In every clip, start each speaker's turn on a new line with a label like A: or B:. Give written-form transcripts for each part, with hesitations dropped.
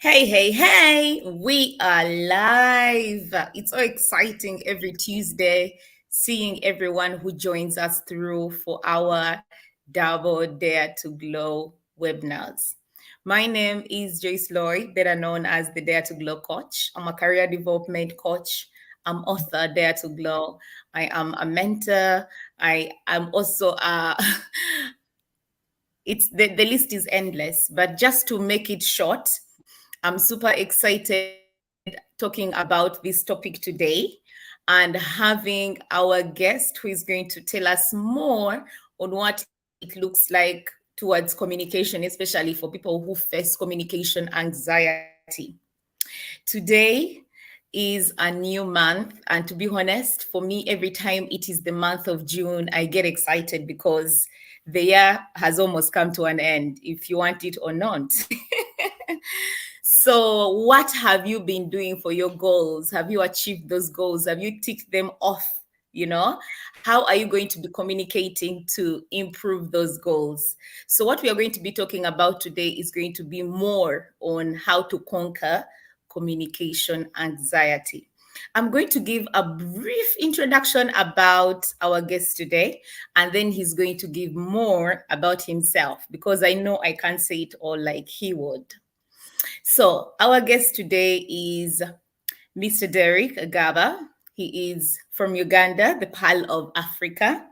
A: Hey, hey, hey, we are live. It's so exciting every Tuesday seeing everyone who joins us through for our Double Dare to Glow webinars. My name is Joyce Lloyd, better known as the Dare to Glow coach. I'm a career development coach. I'm author Dare to Glow. I am a mentor. I am also a it's the list is endless, but just to make it short, I'm super excited talking about this topic today and having our guest who is going to tell us more on what it looks like towards communication, especially for people who face communication anxiety. Today is a new month, and to be honest, for me, every time it is the month of June, I get excited because the year has almost come to an end, if you want it or not. So, what have you been doing for your goals? Have you achieved those goals? Have you ticked them off? You know, how are you going to be communicating to improve those goals? So, what we are going to be talking about today is going to be more on how to conquer communication anxiety. I'm going to give a brief introduction about our guest today, and then he's going to give more about himself because I know I can't say it all like he would. So, our guest today is Mr. Derek Agaba. He is from Uganda, the Pearl of Africa.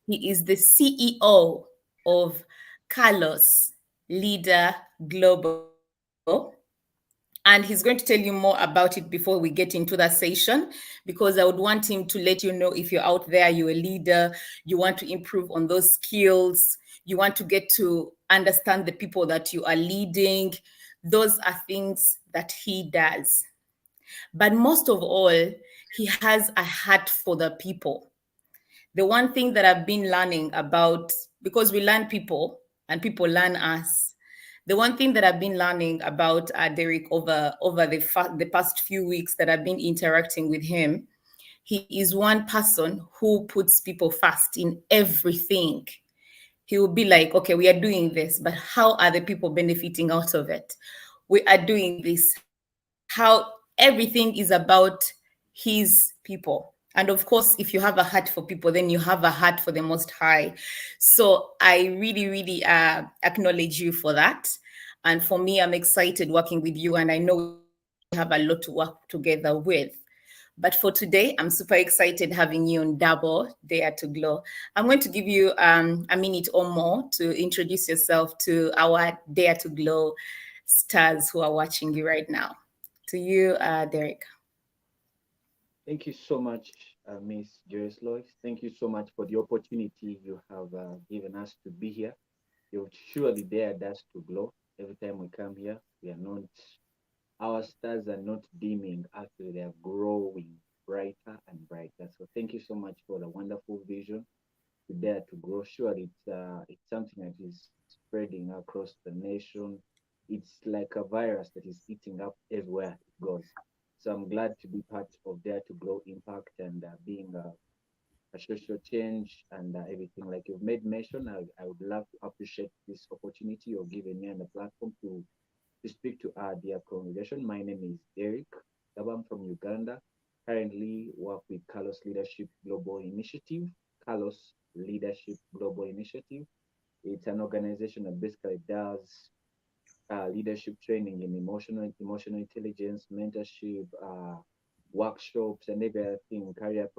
A: He is the CEO of Carlos Leader Global. And he's going to tell you more about it before we get into that session, because I would want him to let you know if you're out there, you're a leader, you want to improve on those skills, you want to get to understand the people that you are leading. Those are things that he does. But most of all, he has a heart for the people. The one thing that I've been learning about, because we learn people and people learn us. The one thing that I've been learning about Derek over the past few weeks that I've been interacting with him, he is one person who puts people first in everything. He will be like, okay, we are doing this, but how are the people benefiting out of it? We are doing this. How everything is about his people. And of course, if you have a heart for people, then you have a heart for the Most High. So I really, really acknowledge you for that. And for me, I'm excited working with you, and I know we have a lot to work together with. But for today, I'm super excited having you on Double Dare to Glow. I'm going to give you a minute or more to introduce yourself to our Dare to Glow stars who are watching you right now. To you, Derek.
B: Thank you so much, Miss Joyce Lois. Thank you so much for the opportunity you have given us to be here. You've surely dared us to glow. Every time we come here, we are not, our stars are not dimming. Actually, they are growing brighter and brighter. So thank you so much for the wonderful vision to dare to grow. Surely it's something that is spreading across the nation. It's like a virus that is eating up everywhere it goes. So I'm glad to be part of Dare to Grow Impact and being a social change and everything. Like you've made mention, I would love to appreciate this opportunity you've given me on the platform to speak to our dear congregation. My name is Derek. I'm from Uganda. Currently work with Carlos Leadership Global Initiative. Carlos Leadership Global Initiative. It's an organization that basically does leadership training in emotional intelligence, mentorship, workshops, and everything career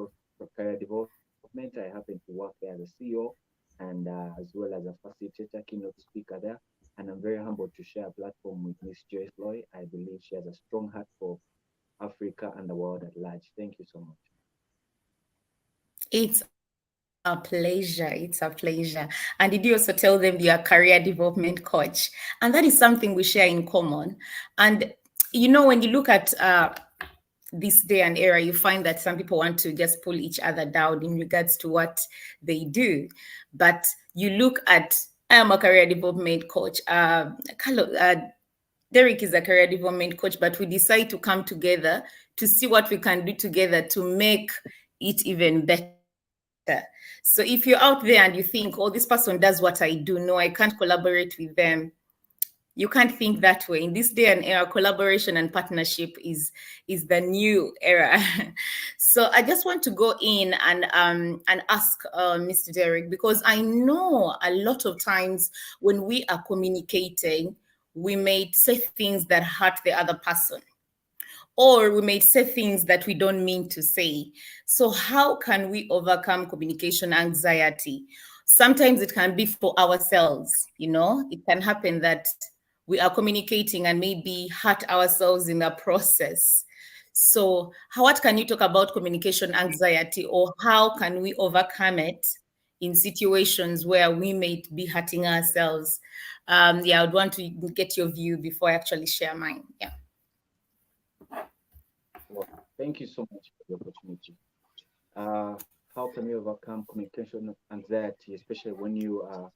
B: development. I happen to work there as a CEO and as well as a facilitator, keynote speaker there. And I'm very humbled to share a platform with Miss Joyce Loy. I believe she has a strong heart for Africa and the world at large. Thank you so much.
A: It's a pleasure. It's a pleasure. And did you also tell them you're a career development coach? And that is something we share in common. And when you look at this day and era, you find that some people want to just pull each other down in regards to what they do. But you look at, I am a career development coach. Derek is a career development coach, but we decide to come together to see what we can do together to make it even better. So if you're out there and you think, oh, this person does what I do, no, I can't collaborate with them, You can't think that way. In this day and era, collaboration and partnership is the new era. So I just want to go in and ask Mr. Derek, because I know a lot of times when we are communicating, we may say things that hurt the other person, or we may say things that we don't mean to say. So how can we overcome communication anxiety? Sometimes it can be for ourselves, it can happen that we are communicating and maybe hurt ourselves in the process. So what can you talk about communication anxiety, or how can we overcome it in situations where we may be hurting ourselves? Yeah, I would want to get your view before I actually share mine. Yeah.
B: Well, thank you so much for the opportunity. Uh, how can we overcome communication anxiety, especially when you are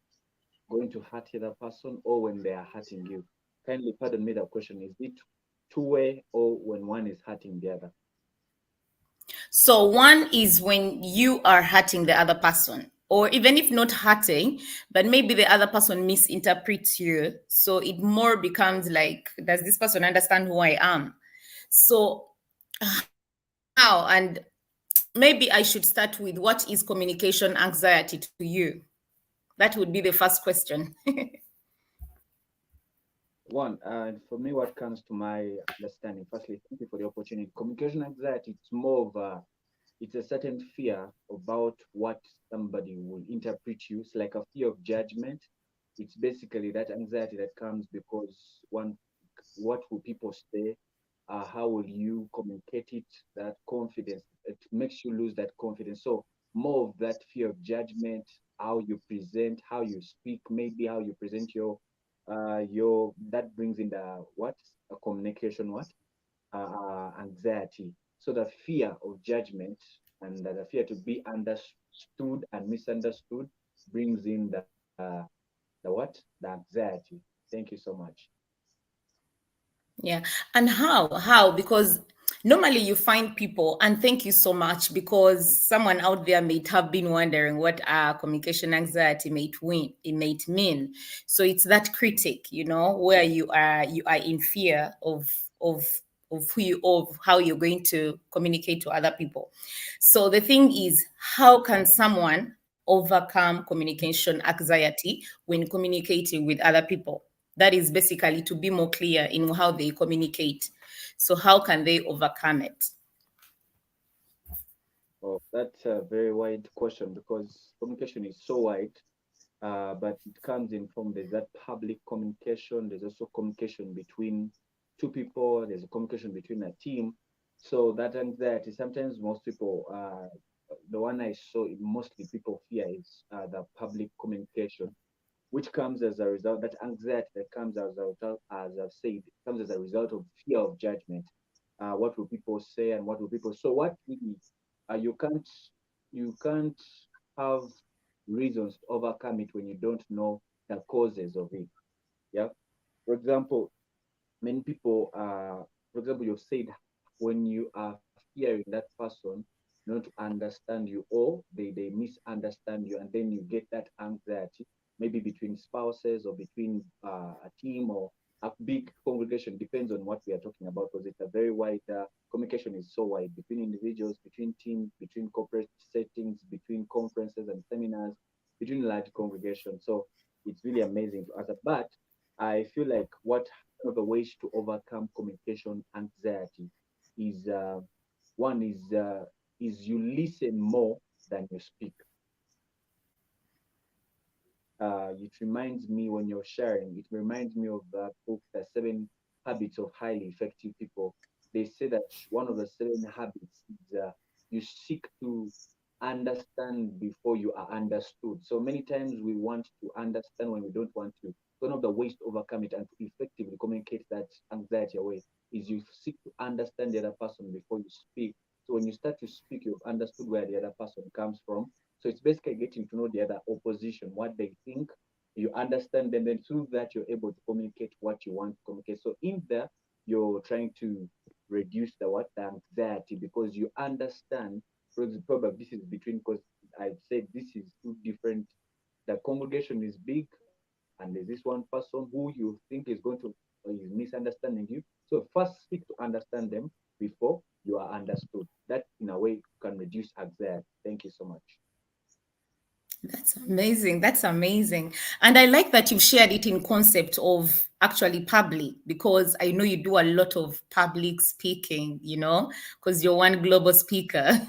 B: going to hurt the other person or when they are hurting you? Kindly pardon me the question. Is it two-way or when one is hurting the other?
A: So one is when you are hurting the other person, or even if not hurting, but maybe the other person misinterprets you. So it more becomes like, does this person understand who I am? So how, and maybe I should start with, what is communication anxiety to you? That would be the first question.
B: One, for me, what comes to my understanding, firstly, thank you for the opportunity. Communication anxiety, it's more of it's a certain fear about what somebody will interpret you. It's like a fear of judgment. It's basically that anxiety that comes because one, what will people say? How will you communicate it? That confidence, it makes you lose that confidence. So more of that fear of judgment, how you present, how you speak, maybe how you present your that brings in the what a communication what anxiety. So the fear of judgment and the fear to be understood and misunderstood brings in the what? The anxiety. Thank you so much.
A: Yeah. And how? Because normally you find people, and thank you so much, because someone out there may have been wondering what communication anxiety may mean. So it's that critic, where you are in fear of of how you're going to communicate to other people. So the thing is, how can someone overcome communication anxiety when communicating with other people? That is basically to be more clear in how they communicate. So how can they overcome it?
B: Oh, that's a very wide question because communication is so wide, but it comes in from there's that public communication, there's also communication between two people, there's a communication between a team. So that anxiety, sometimes most people, the one I saw mostly people fear is the public communication, which comes as a result, that anxiety that comes as a result, as I've said, comes as a result of fear of judgment. What will people say and what will people? So what really, you can't have reasons to overcome it when you don't know the causes of it. Yeah. For example, many people, for example, you've said when you are fearing that person not to understand you or they misunderstand you, and then you get that anxiety, maybe between spouses or between a team or a big congregation, depends on what we are talking about, because it's a very wide, communication is so wide between individuals, between teams, between corporate settings, between conferences and seminars, between large congregations. So it's really amazing to answer. But I feel like one of the ways to overcome communication anxiety is one is you listen more than you speak. It reminds me when you're sharing, it reminds me of the book, The Seven Habits of Highly Effective People. They say that one of the seven habits is you seek to understand before you are understood. So many times we want to understand when we don't want to. One of the ways to overcome it and to effectively communicate that anxiety away is you seek to understand the other person before you speak. So when you start to speak, you've understood where the other person comes from, so it's basically getting to know the other opposition, what they think. You understand them, then through that you're able to communicate what you want to communicate. So in there, you're trying to reduce the anxiety because you understand. Probably this is between, because I said this is two different. The congregation is big and the and there's this one person who you think is going to is misunderstanding you. So first speak to understand them before you are understood. That in a way can reduce anxiety. Thank you so much.
A: That's amazing. That's amazing. And I like that you've shared it in concept of actually public, because I know you do a lot of public speaking, because you're one global speaker.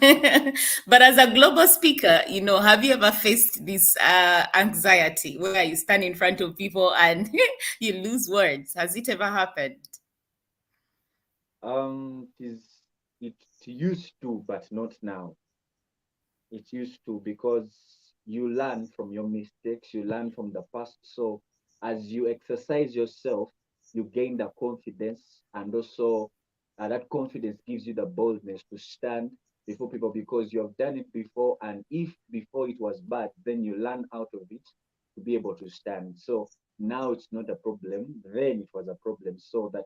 A: But as a global speaker, have you ever faced this anxiety where you stand in front of people and you lose words? Has it ever happened?
B: It used to, but not now. It used to, because you learn from your mistakes, you learn from the past. So as you exercise yourself, you gain the confidence, and also that confidence gives you the boldness to stand before people because you have done it before. And if before it was bad, then you learn out of it to be able to stand. So now it's not a problem. Then it was a problem. So that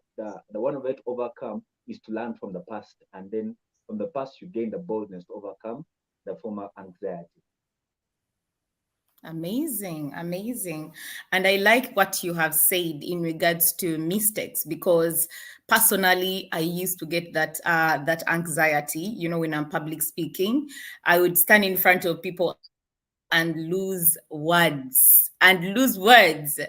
B: the one way to overcome is to learn from the past, and then from the past you gain the boldness to overcome the former anxiety.
A: Amazing, amazing. And I like what you have said in regards to mistakes, because personally I used to get that anxiety, when I'm public speaking. I would stand in front of people and lose words and lose words.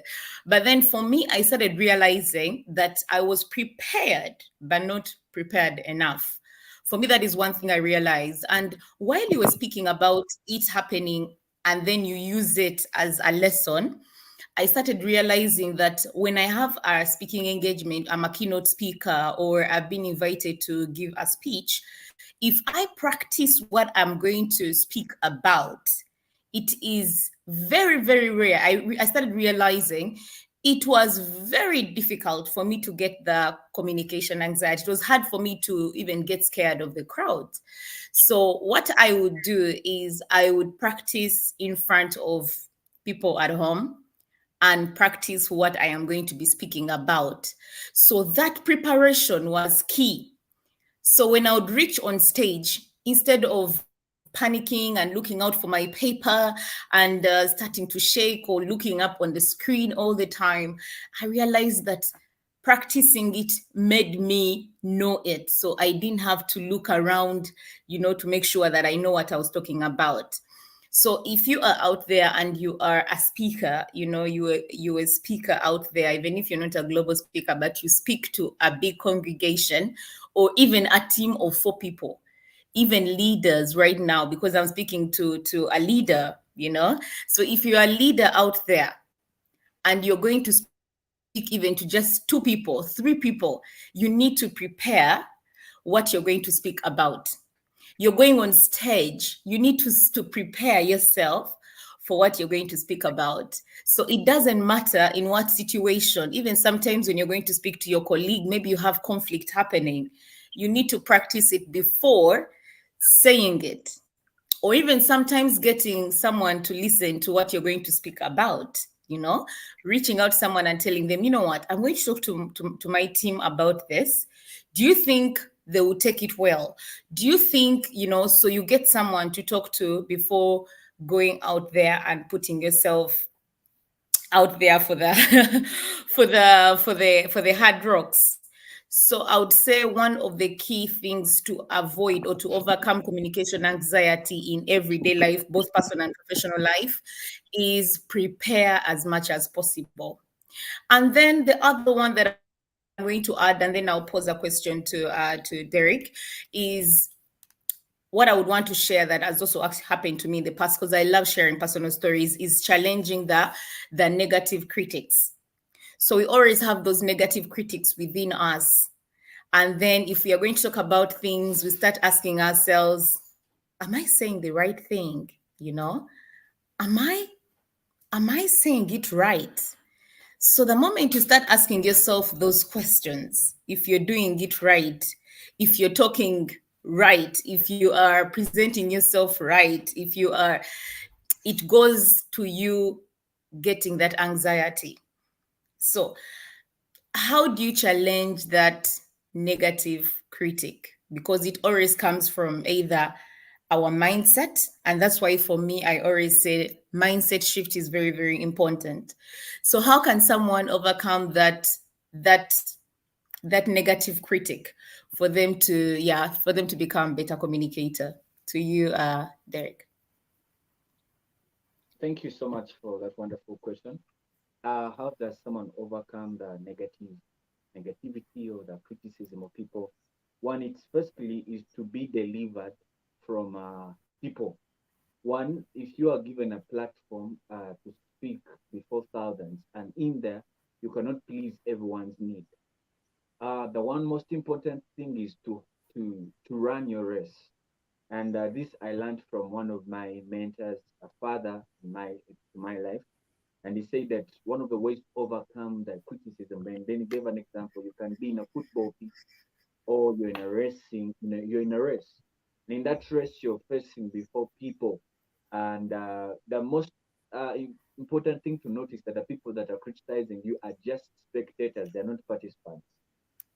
A: But then for me, I started realizing that I was prepared, but not prepared enough. For me, that is one thing I realized. And while you were speaking about it happening and then you use it as a lesson, I started realizing that when I have a speaking engagement, I'm a keynote speaker, or I've been invited to give a speech, if I practice what I'm going to speak about, it is very, very rare. I started realizing it was very difficult for me to get the communication anxiety. It was hard for me to even get scared of the crowd. So what I would do is I would practice in front of people at home and practice what I am going to be speaking about. So that preparation was key. So when I would reach on stage, instead of panicking and looking out for my paper and starting to shake or looking up on the screen all the time, I realized that practicing it made me know it. So I didn't have to look around, to make sure that I know what I was talking about. So if you are out there and you are a speaker, you're a speaker out there, even if you're not a global speaker, but you speak to a big congregation or even a team of 4 people, even leaders right now, because I'm speaking to a leader, So if you're a leader out there and you're going to speak even to just 2 people, 3 people, you need to prepare what you're going to speak about. You're going on stage, you need to prepare yourself for what you're going to speak about. So it doesn't matter in what situation, even sometimes when you're going to speak to your colleague, maybe you have conflict happening, you need to practice it before saying it, or even sometimes getting someone to listen to what you're going to speak about, reaching out to someone and telling them, you know what, I'm going to talk to my team about this. Do you think they will take it well? Do you think, so you get someone to talk to before going out there and putting yourself out there for the for the hard rocks. So I would say one of the key things to avoid or to overcome communication anxiety in everyday life, both personal and professional life, is prepare as much as possible. And then the other one that I'm going to add, and then I'll pose a question to Derek, is what I would want to share that has also happened to me in the past, because I love sharing personal stories, is challenging the negative critics. So we always have those negative critics within us. And then if we are going to talk about things, we start asking ourselves, am I saying the right thing? Am I saying it right? So the moment you start asking yourself those questions, if you're doing it right, if you're talking right, if you are presenting yourself right, it goes to you getting that anxiety. So how do you challenge that negative critic? Because it always comes from either our mindset. And that's why for me, I always say mindset shift is very, very important. So how can someone overcome that that negative critic for them to become better communicator? To you, Derek.
B: Thank you so much for that wonderful question. How does someone overcome the negativity or the criticism of people? One, it's firstly is to be delivered from people. One, if you are given a platform to speak before thousands, and in there you cannot please everyone's need. The one most important thing is to run your race. And this I learned from one of my mentors, a father in my life. And he said that one of the ways to overcome the criticism, and then he gave an example. You can be in a football pitch or you're in a racing, you're in a race. And in that race, you're facing before people. And the most important thing to notice that the people that are criticizing you are just spectators, they're not participants.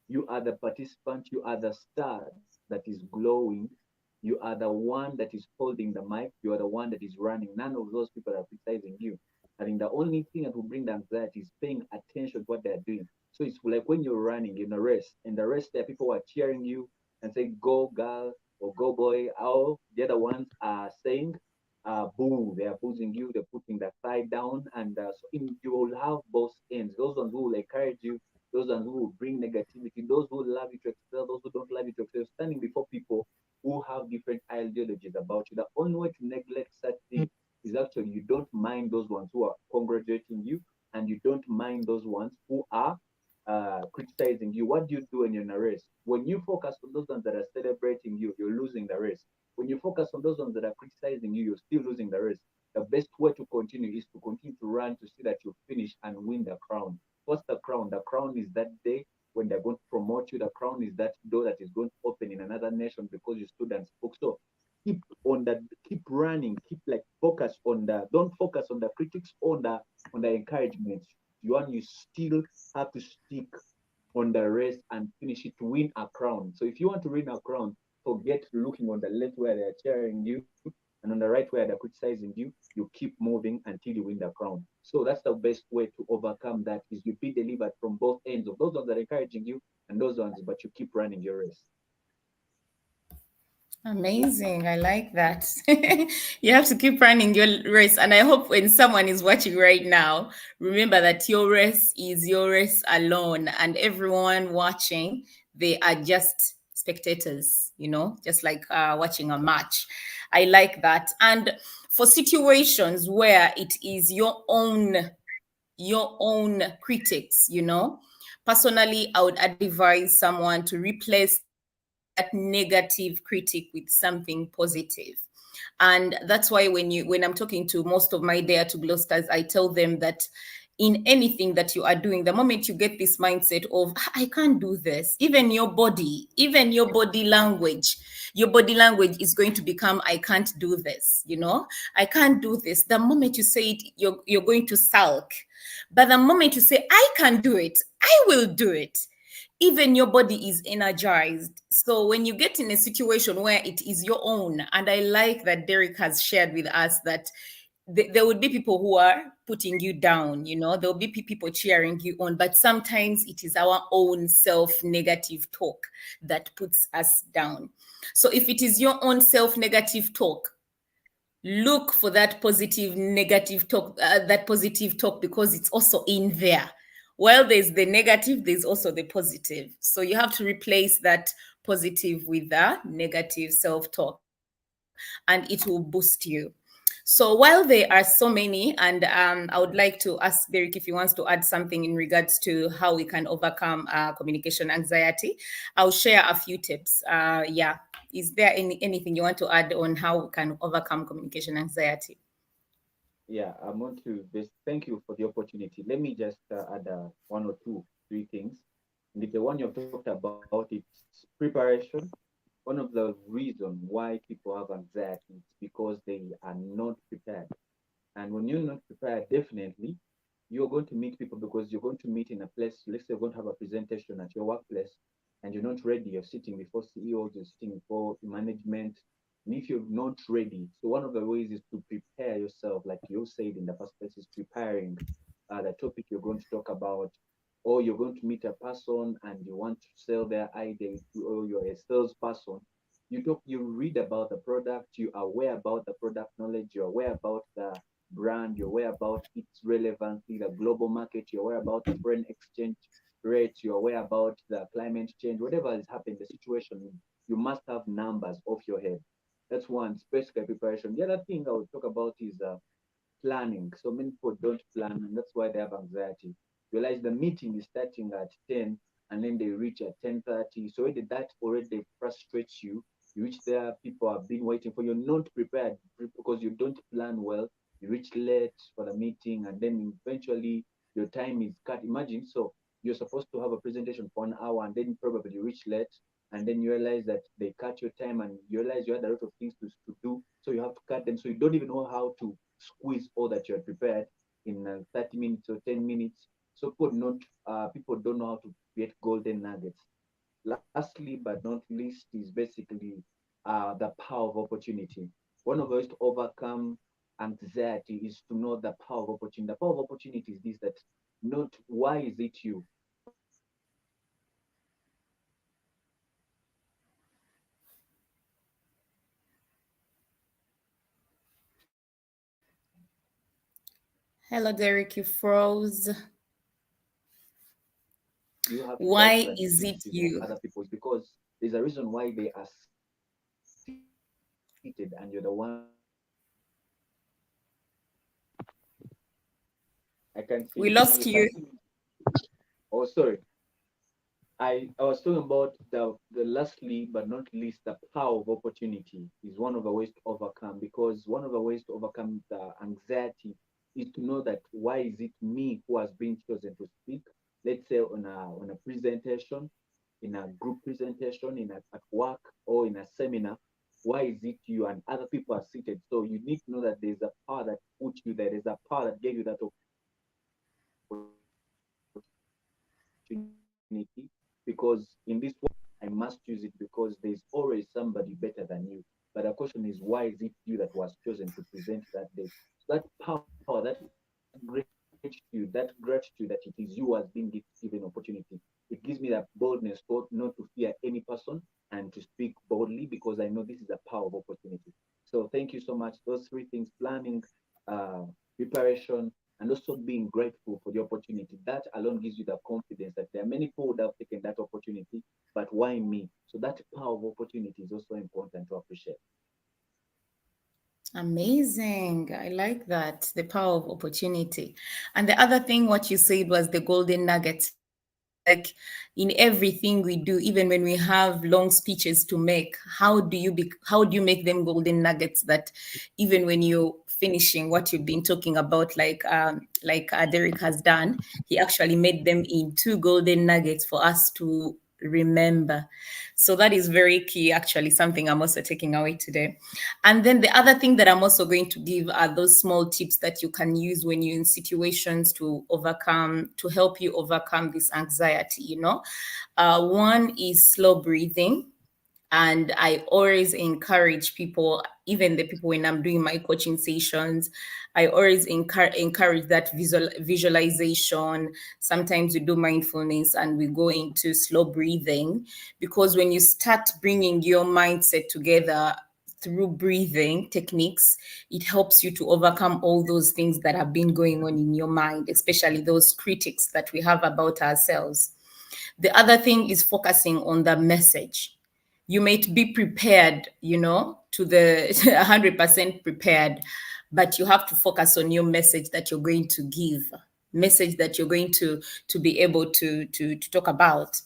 B: You are the participant, you are the star that is glowing, you are the one that is holding the mic, you are the one that is running. None of those people are criticizing you. I think the only thing that will bring the anxiety is paying attention to what they're doing. So it's like when you're running in a race, in the race there people are cheering you and say, go girl or go boy. All the other ones are saying, boo, they are boozing you, they're putting their side down. And you will have both ends. Those ones who will encourage you, those ones who will bring negativity, those who love you to excel, those who don't love you to excel, standing before people who have different ideologies about you. The only way to neglect such things is actually you don't mind those ones who are congratulating you, and you don't mind those ones who are criticizing you. What do you do when you're in a race? When you focus on those ones that are celebrating you, you're losing the race. When you focus on those ones that are criticizing you, you're still losing the race. The best way to continue is to continue to run to see that you finish and win the crown. What's the crown? The crown is that day when they're going to promote you. The crown is that door that is going to open in another nation because you stood and spoke. So keep on that, keep running, keep like focus on the, don't focus on the critics, on the encouragement. You still have to stick on the race and finish it to win a crown. So if you want to win a crown, forget looking on the left where they're cheering you and on the right where they're criticizing you. You keep moving until you win the crown. So that's the best way to overcome that is you be delivered from both ends of those ones that are encouraging you and those ones, but you keep running your race.
A: Amazing. I like that. You have to keep running your race. And I hope when someone is watching right now, remember that your race is your race alone. And everyone watching, they are just spectators, just like watching a match. I like that. And for situations where it is your own critics, personally, I would advise someone to replace that negative critic with something positive. And that's why when I'm talking to most of my Dare to Glow stars, I tell them that in anything that you are doing, the moment you get this mindset of I can't do this, even your body language is going to become I can't do this, I can't do this. The moment you say it, you're going to sulk. But the moment you say I can do it, I will do it, even your body is energized. So when you get in a situation where it is your own, and I like that Derek has shared with us that there would be people who are putting you down, there will be people cheering you on, but sometimes it is our own self-negative talk that puts us down. So if it is your own self-negative talk, look for that positive talk, because it's also in there. While there's the negative, there's also the positive. So you have to replace that positive with the negative self-talk, and it will boost you. So while there are so many, and I would like to ask Derek if he wants to add something in regards to how we can overcome communication anxiety, I'll share a few tips. Is there anything you want to add on how we can overcome communication anxiety?
B: Yeah, I want to just thank you for the opportunity. Let me just add one or two, three things. And the one you've talked about, it's preparation. One of the reasons why people have anxiety is because they are not prepared. And when you're not prepared, definitely you're going to meet people because you're going to meet in a place. Let's say you're going to have a presentation at your workplace and you're not ready. You're sitting before CEOs, you're sitting before management, And if you're not ready, so one of the ways is to prepare yourself, like you said in the first place, is preparing the topic you're going to talk about, or you're going to meet a person and you want to sell their idea, or you're a salesperson. You read about the product, you are aware about the product knowledge, you're aware about the brand, you're aware about its relevancy, the global market, you're aware about the foreign exchange rate, you're aware about the climate change, whatever is happening, the situation, you must have numbers off your head. That's one, specific preparation. The other thing I would talk about is planning. So many people don't plan, and that's why they have anxiety. Realize the meeting is starting at 10, and then they reach at 10:30. So already that already frustrates you. You reach there, people have been waiting for you. You're not prepared because you don't plan well. You reach late for the meeting, and then eventually your time is cut. Imagine, so you're supposed to have a presentation for an hour, and then probably you reach late, and then you realize that they cut your time, and you realize you had a lot of things to do, so you have to cut them. So you don't even know how to squeeze all that you had prepared in 30 minutes or 10 minutes. So people don't know how to create golden nuggets. Lastly, but not least, is basically the power of opportunity. One of the ways to overcome anxiety is to know the power of opportunity. The power of opportunity is this: that not why is it you?
A: Hello, Derek, you froze.
B: You have to
A: Why
B: doubt the
A: is it
B: abilities of
A: you?
B: other people. It's because there's a reason why they are seated and you're the one I can see
A: We
B: you.
A: lost
B: You
A: you.
B: can see me. Oh, sorry. I was talking about the lastly but not least, the power of opportunity is one of the ways to overcome, because one of the ways to overcome the anxiety is to know that why is it me who has been chosen to speak? Let's say on a presentation, in a group presentation, at work, or in a seminar. Why is it you and other people are seated? So you need to know that there's a power that put you there. There's a power that gave you that opportunity, because in this world I must use it because there's always somebody better than you. But the question is, why is it you that was chosen to present that day? So that power, that gratitude that it is you has been given opportunity. It gives me that boldness not to fear any person and to speak boldly, because I know this is a power of opportunity. So thank you so much. Those three things: planning, uh, preparation, and also being grateful for the opportunity. That alone gives you the confidence that there are many people that have taken that opportunity, but why me? So that power of opportunity is also important to appreciate.
A: Amazing. I like that. The power of opportunity. And the other thing, what you said was the golden nuggets. Like in everything we do, even when we have long speeches to make, how do you make them golden nuggets that even when you're finishing what you've been talking about, like Derek has done, he actually made them into golden nuggets for us to remember. So that is very key, actually, something I'm also taking away today. And then the other thing that I'm also going to give are those small tips that you can use when you're in situations to help you overcome this anxiety, one is slow breathing. And I always encourage people, even the people when I'm doing my coaching sessions, I always encourage that visualization. Sometimes we do mindfulness and we go into slow breathing, because when you start bringing your mindset together through breathing techniques, it helps you to overcome all those things that have been going on in your mind, especially those critics that we have about ourselves. The other thing is focusing on the message. You might be prepared, to the 100% prepared, but you have to focus on your message that you're going to give, message that you're going to be able to talk about.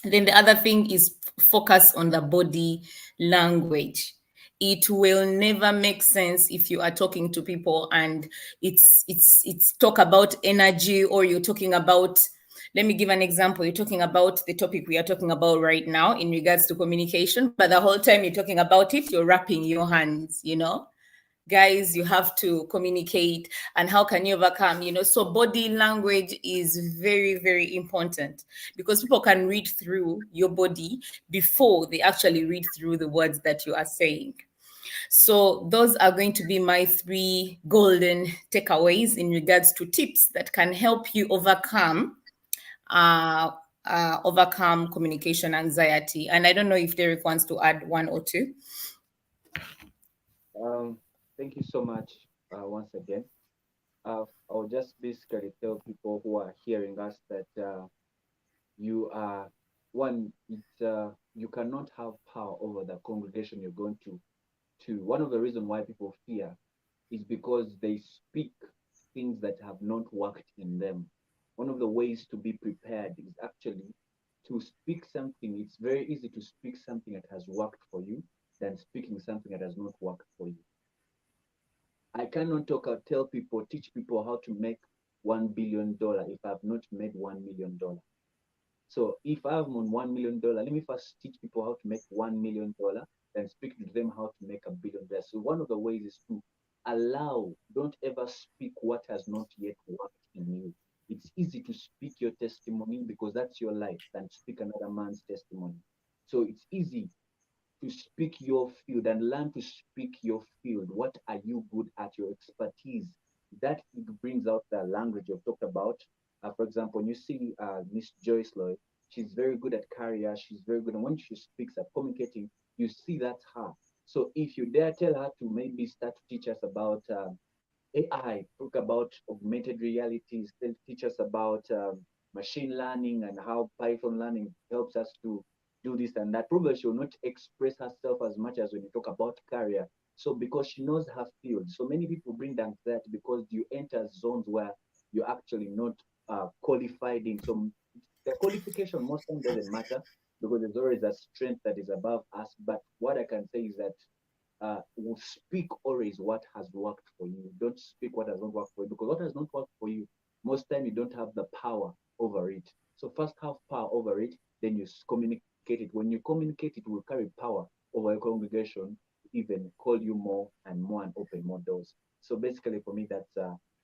A: And then the other thing is focus on the body language. It will never make sense if you are talking to people and it's talk about energy, or you're talking about, let me give an example. You're talking about the topic we are talking about right now in regards to communication, but the whole time you're talking about it, you're wrapping your hands. Guys, you have to communicate. And how can you overcome? So body language is very, very important, because people can read through your body before they actually read through the words that you are saying. So those are going to be my 3 golden takeaways in regards to tips that can help you overcome communication anxiety. And I don't know if Derek wants to add 1 or 2.
B: Thank you so much once again. I'll just basically tell people who are hearing us that you are one. You cannot have power over the congregation you're going to. One of the reasons why people fear is because they speak things that have not worked in them. One of the ways to be prepared is actually to speak something. It's very easy to speak something that has worked for you than speaking something that has not worked for you. I cannot tell people, teach people how to make $1 billion if I've not made $1 million. So if I'm on $1 million, let me first teach people how to make $1 million, then speak to them how to make $1 billion. So one of the ways is to don't ever speak what has not yet worked in you. It's easy to speak your testimony because that's your life than speak another man's testimony. So it's easy to speak your field and learn to speak your field. What are you good at? Your expertise. That brings out the language you've talked about. For example, when you see Miss Joyce Lloyd, she's very good at career. She's very good. And when she speaks at communicating, you see that's her. So if you dare tell her to maybe start to teach us about AI, talk about augmented realities, teach us about machine learning and how Python learning helps us to do this and that. Probably she will not express herself as much as when you talk about career. So because she knows her field. So many people bring down that because you enter zones where you're actually not qualified in. So the qualification most times doesn't matter because there's always a strength that is above us. But what I can say is that will speak always what has worked for you. Don't speak what has not worked for you because what has not worked for you, most time you don't have the power over it. So first have power over it, then you communicate it. When you communicate, it will carry power over your congregation, even call you more and open more doors. So basically for me, that's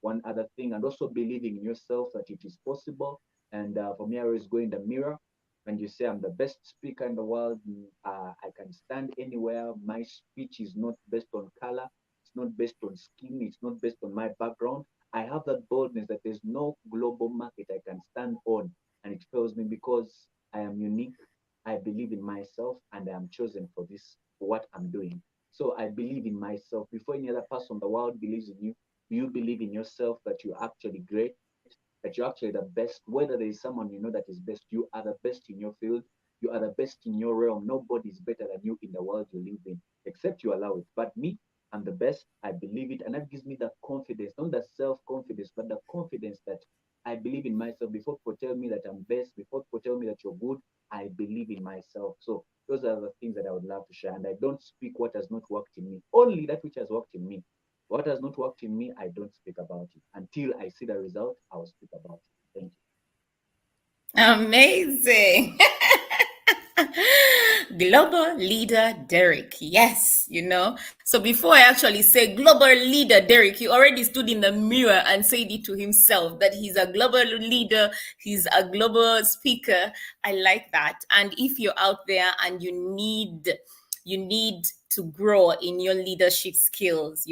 B: one other thing. And also believing in yourself that it is possible. And for me, I always go in the mirror and you say I'm the best speaker in the world, I can stand anywhere. My speech is not based on color, it's not based on skin, it's not based on my background. I have that boldness that there's no global market I can stand on, and it fails me because I am unique. I believe in myself, and I am chosen for this, for what I'm doing. So I believe in myself before any other person in the world believes in you. You believe in yourself that you're actually great, that you're actually the best. Whether there is someone you know that is best, you are the best in your field. You are the best in your realm. Nobody is better than you in the world you live in, except you allow it. But me, I'm the best. I believe it, and that gives me the confidence, not the self-confidence, but the confidence that I believe in myself. Before people tell me that I'm best, before people tell me that you're good, I believe in myself. So those are the things that I would love to share. And I don't speak what has not worked in me, only that which has worked in me. What has not worked in me, I don't speak about it. Until I see the result, I'll speak about it. Thank you.
A: Amazing. Global leader Derek. Yes, So before I actually say global leader Derek, he already stood in the mirror and said it to himself that he's a global leader, he's a global speaker. I like that. And if you're out there and you need to grow in your leadership skills,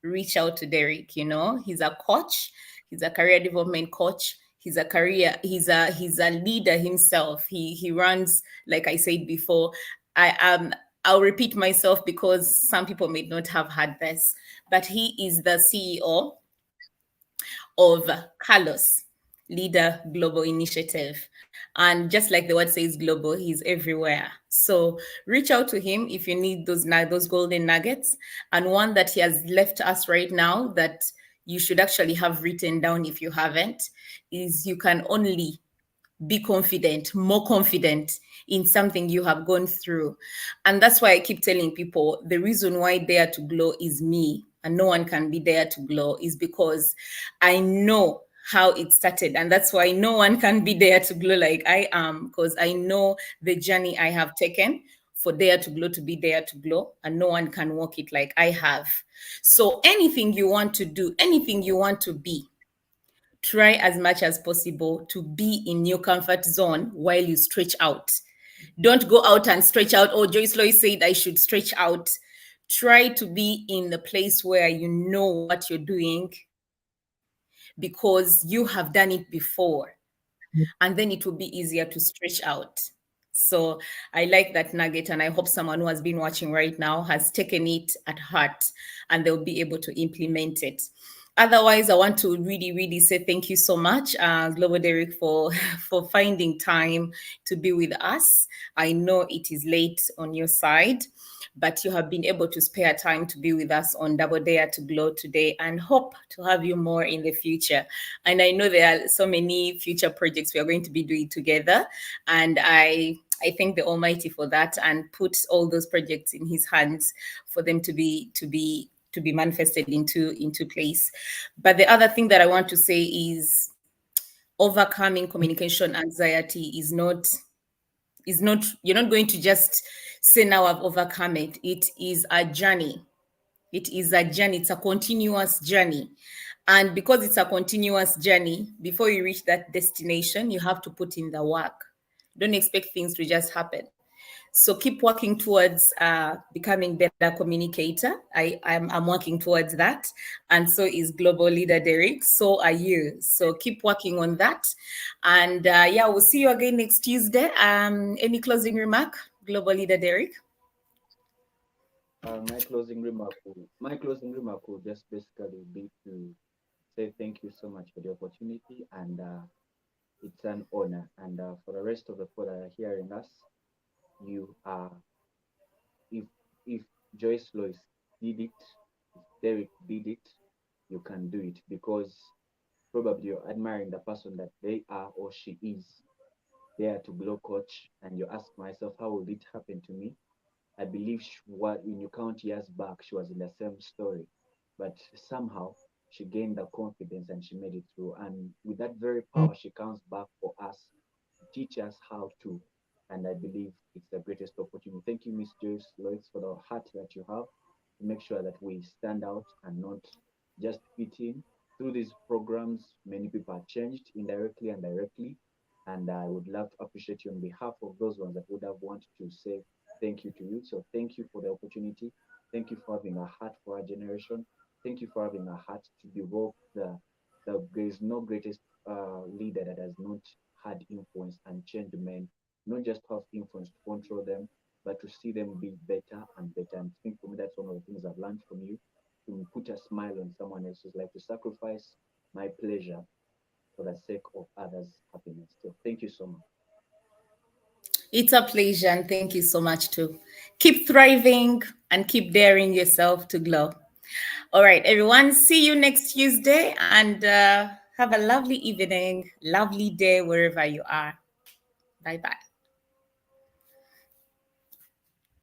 A: reach out to Derek. He's a coach, he's a career development coach. He's a leader himself. He runs, like I said before. I'll repeat myself because some people may not have heard this, but he is the CEO of Carlos Leader Global Initiative. And just like the word says global, he's everywhere. So reach out to him if you need those golden nuggets. And one that he has left us right now that you should actually have written down if you haven't, is you can only be confident, more confident in something you have gone through. And that's why I keep telling people the reason why Dare to Glow is me and no one can be Dare to Glow is because I know how it started. And that's why no one can be Dare to Glow like I am, because I know the journey I have taken for Dare to Glow to be Dare to Glow, and no one can walk it like I have. So anything you want to do, anything you want to be, try as much as possible to be in your comfort zone while you stretch out. Don't go out and stretch out. Oh, Joyce Lois said I should stretch out try to be in the place where you know what you're doing because you have done it before, and then it will be easier to stretch out. So I like that nugget, and I hope someone who has been watching right now has taken it at heart and they'll be able to implement it. Otherwise, I want to really, really say thank you so much, Global Derek, for for finding time to be with us. I know it is late on your side, but you have been able to spare time to be with us on Double Dare to Glow today, and hope to have you more in the future. And I know there are so many future projects we are going to be doing together, and I thank the Almighty for that and put all those projects in His hands for them to be manifested into place. But the other thing that I want to say is overcoming communication anxiety is not, you're not going to just say now I've overcome it. It is a journey. It is a journey. It's a continuous journey. And because it's a continuous journey, before you reach that destination, you have to put in the work. Don't expect things to just happen. So keep working towards becoming better communicator. I'm working towards that. And so is Global Leader Derek. So are you. So keep working on that. And yeah, we'll see you again next Tuesday. Any closing remark, Global Leader Derek?
B: My closing remark will just basically be to say thank you so much for the opportunity, and it's an honor. And for the rest of the people that are hearing us, you are, if Joyce Lois did it, if Derek did it, you can do it, because probably you're admiring the person that they are or she is there to glow coach, and you ask myself, how will it happen to me? I believe what, when you count years back, she was in the same story, but somehow she gained the confidence and she made it through. And with that very power, she comes back for us to teach us how to. And I believe it's the greatest opportunity. Thank you, Miss Joyce Lloyds, for the heart that you have to make sure that we stand out and not just fit in. Through these programs, many people are changed indirectly and directly. And I would love to appreciate you on behalf of those ones that would have wanted to say thank you to you. So thank you for the opportunity. Thank you for having a heart for our generation. Thank you for having a heart to develop there is no greatest leader that has not had influence and changed men, not just have influence to control them, but to see them be better and better. And I think for me, that's one of the things I've learned from you, to put a smile on someone else's life, to sacrifice my pleasure for the sake of others' happiness. So thank you so much.
A: It's a pleasure, and thank you so much too. Keep thriving and keep daring yourself to glow. All right, everyone, see you next Tuesday, and have a lovely evening, lovely day wherever you are. Bye-bye.